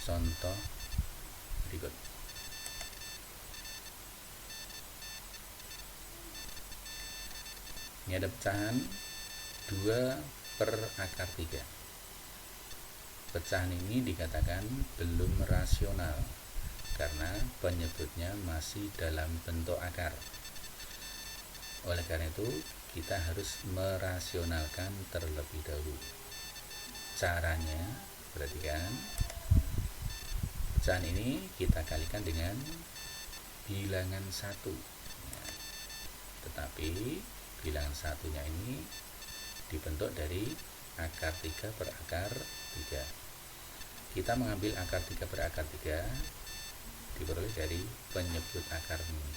contoh berikut. Ini ada pecahan 2/3. Pecahan ini dikatakan belum rasional karena penyebutnya masih dalam bentuk akar. Oleh karena itu, kita harus merasionalkan terlebih dahulu. Caranya, perhatikan, pecahan ini kita kalikan dengan bilangan 1. Tetapi bilangan satunya ini dibentuk dari akar 3 per akar 3. Kita mengambil akar 3 per akar 3 diperoleh dari penyebut akar ini.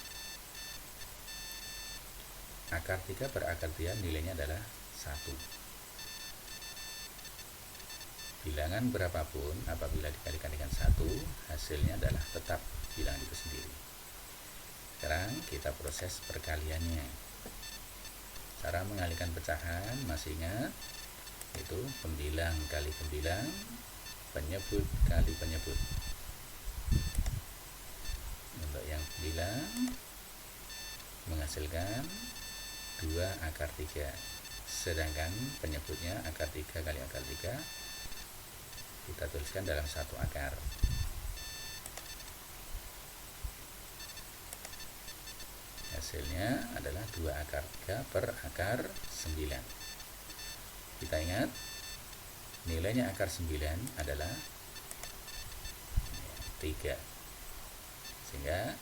Akar 3 per akar 3 nilainya adalah 1. Bilangan berapapun apabila dikalikan dengan 1, hasilnya adalah tetap bilangan itu sendiri. Sekarang kita proses perkaliannya. Cara mengalihkan pecahan masih ingat, itu pembilang kali pembilang, penyebut kali penyebut. Untuk yang pembilang menghasilkan 2 akar 3, sedangkan penyebutnya akar 3 kali akar 3 kita tuliskan dalam 1 akar. Hasilnya adalah 2 akar 3 per akar 9. Kita ingat, nilainya akar 9 adalah 3. Sehingga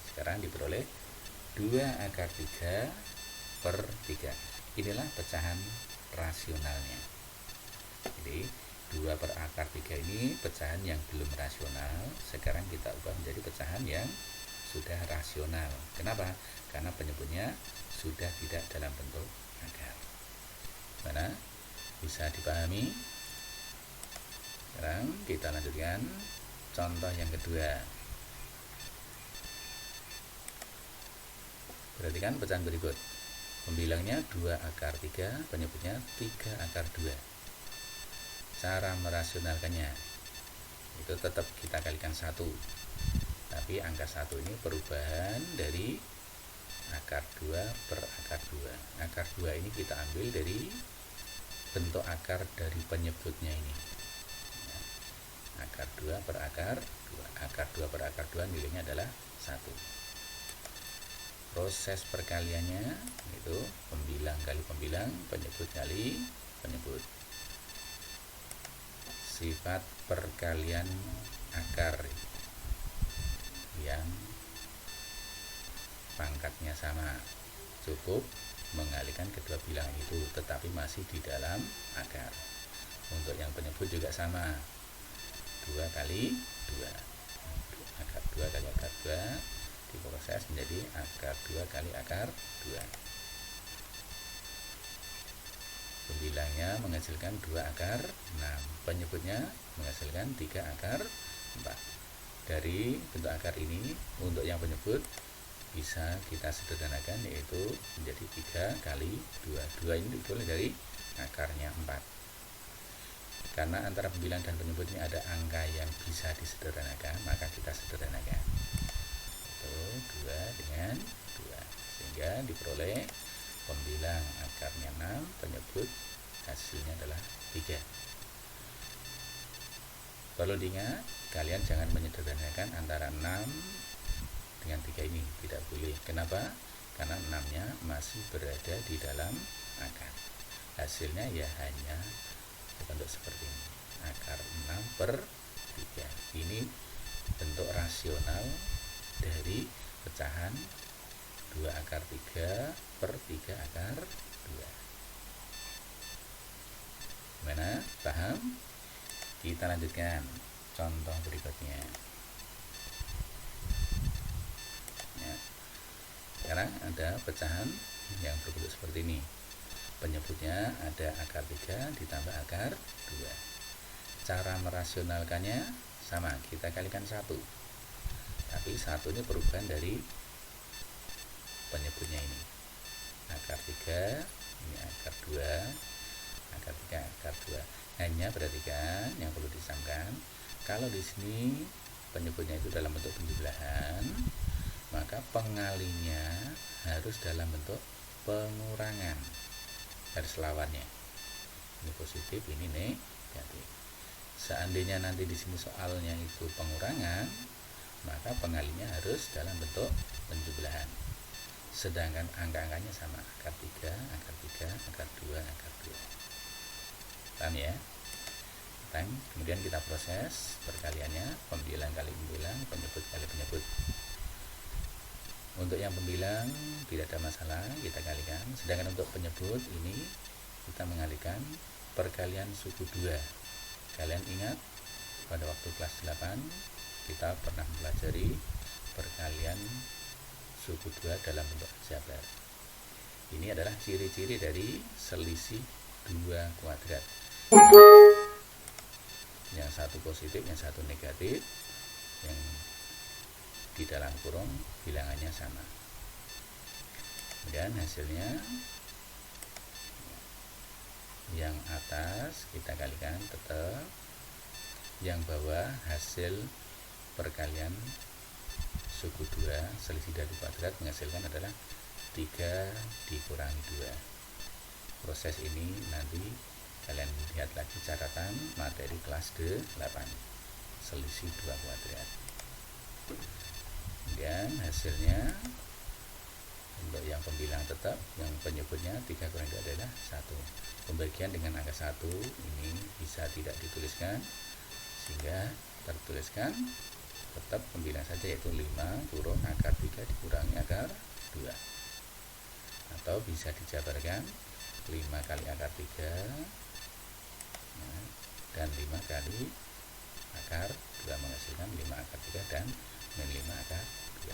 sekarang diperoleh 2 akar 3 per 3. Inilah pecahan rasionalnya. Jadi 2 per akar 3 ini pecahan yang belum rasional. Sekarang kita ubah menjadi pecahan yang sudah rasional. Kenapa? Karena penyebutnya sudah tidak dalam bentuk akar. Mana? Bisa dipahami? Sekarang kita lanjutkan contoh yang kedua. Perhatikan pecahan berikut. Pembilangnya 2 akar 3, penyebutnya 3 akar 2. Cara merasionalkannya itu tetap kita kalikan 1. Tapi angka 1 ini perubahan dari akar 2 per akar 2. Akar 2 ini kita ambil dari bentuk akar dari penyebutnya ini. Akar 2 per akar 2. Akar 2 per akar 2 nilainya adalah 1. Proses perkaliannya itu pembilang kali pembilang, penyebut kali penyebut. Sifat perkalian akar yang pangkatnya sama, cukup mengalihkan kedua bilangan itu, tetapi masih di dalam akar. Untuk yang penyebut juga sama, 2 kali 2, akar 2 kali akar 2 diproses menjadi akar 2 kali akar 2. Pembilangnya menghasilkan 2 akar 6, penyebutnya menghasilkan 3 akar 4. Dari bentuk akar ini, untuk yang penyebut bisa kita sederhanakan, yaitu menjadi 3 kali 2. 2 ini diperoleh dari akarnya 4. Karena antara pembilang dan penyebut ini ada angka yang bisa disederhanakan, maka kita sederhanakan. Itu 2 dengan 2. Sehingga diperoleh pembilang akarnya 6, penyebut hasilnya adalah 3. Perlu diingat, kalian jangan menyederhanakan antara 6 dengan 3 ini, tidak boleh. Kenapa? Karena 6-nya masih berada di dalam akar. Hasilnya ya hanya bentuk seperti ini, akar 6 per 3. Ini bentuk rasional dari pecahan 2 akar 3 per 3 akar 2. Gimana? Paham? Kita lanjutkan contoh berikutnya. Ya. Sekarang ada pecahan yang berbentuk seperti ini. Penyebutnya ada akar 3 ditambah akar 2. Cara merasionalkannya sama, kita kalikan 1. Tapi 1 ini perubahan dari penyebutnya ini. Akar 3, ini akar 2, akar 3, akar 2. Hanya perhatikan yang perlu disamkan, Kalau di sini penyebutnya itu dalam bentuk penjumlahan, maka pengalinya harus dalam bentuk pengurangan. Garis lawannya. Ini positif, ini negatif. Seandainya nanti di sini soalnya itu pengurangan, maka pengalinya harus dalam bentuk penjumlahan. Sedangkan angka-angkanya sama, akar 3, akar 3, akar 2, akar 2. Paham ya? Kemudian kita proses perkaliannya, pembilang kali pembilang, penyebut kali penyebut. Untuk yang pembilang tidak ada masalah, kita kalikan. Sedangkan untuk penyebut ini kita mengalihkan perkalian suku 2. Kalian ingat pada waktu kelas 8 kita pernah mempelajari perkalian suku 2 dalam bentuk aljabar. Ini adalah ciri-ciri dari selisih 2 kuadrat. Yang satu positif, yang satu negatif, yang di dalam kurung bilangannya sama. Kemudian hasilnya yang atas kita kalikan tetap, yang bawah hasil perkalian suku 2 selisih dari kuadrat menghasilkan adalah 3 dikurangi 2. Proses ini nanti kalian lihat lagi catatan materi kelas ke-8, selisih 2 kuadrat. Kemudian hasilnya untuk yang pembilang tetap, yang penyebutnya 3 kurangi 2 adalah 1. Pembagian dengan angka 1 ini bisa tidak dituliskan, sehingga tertuliskan tetap pembilang saja, yaitu 5 kurung akar 3 dikurangi akar 2. Atau bisa dijabarkan 5 kali akar 3 dan 5 kali akar 2 menghasilkan 5 akar 3 dan min 5 akar 2.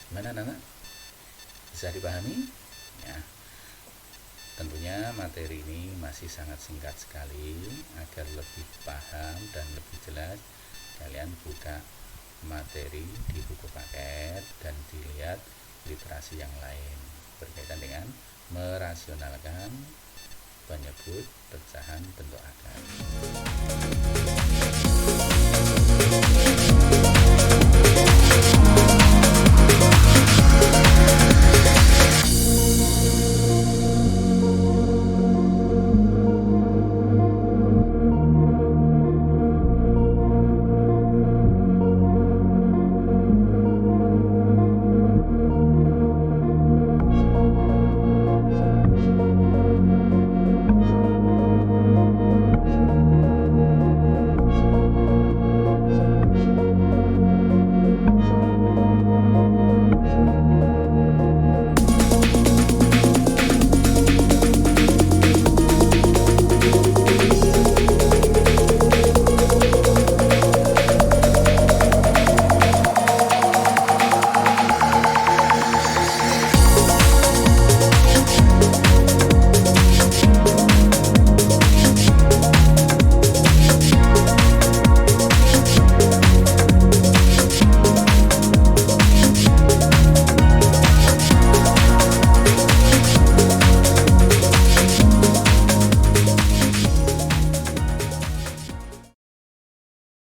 Gimana anak-anak? Bisa dipahami? Ya. Tentunya materi ini masih sangat singkat sekali. Agar lebih paham dan lebih jelas, kalian buka materi di buku paket dan dilihat literasi yang lain berkaitan dengan merasionalkan penyebut pecahan bentuk akar.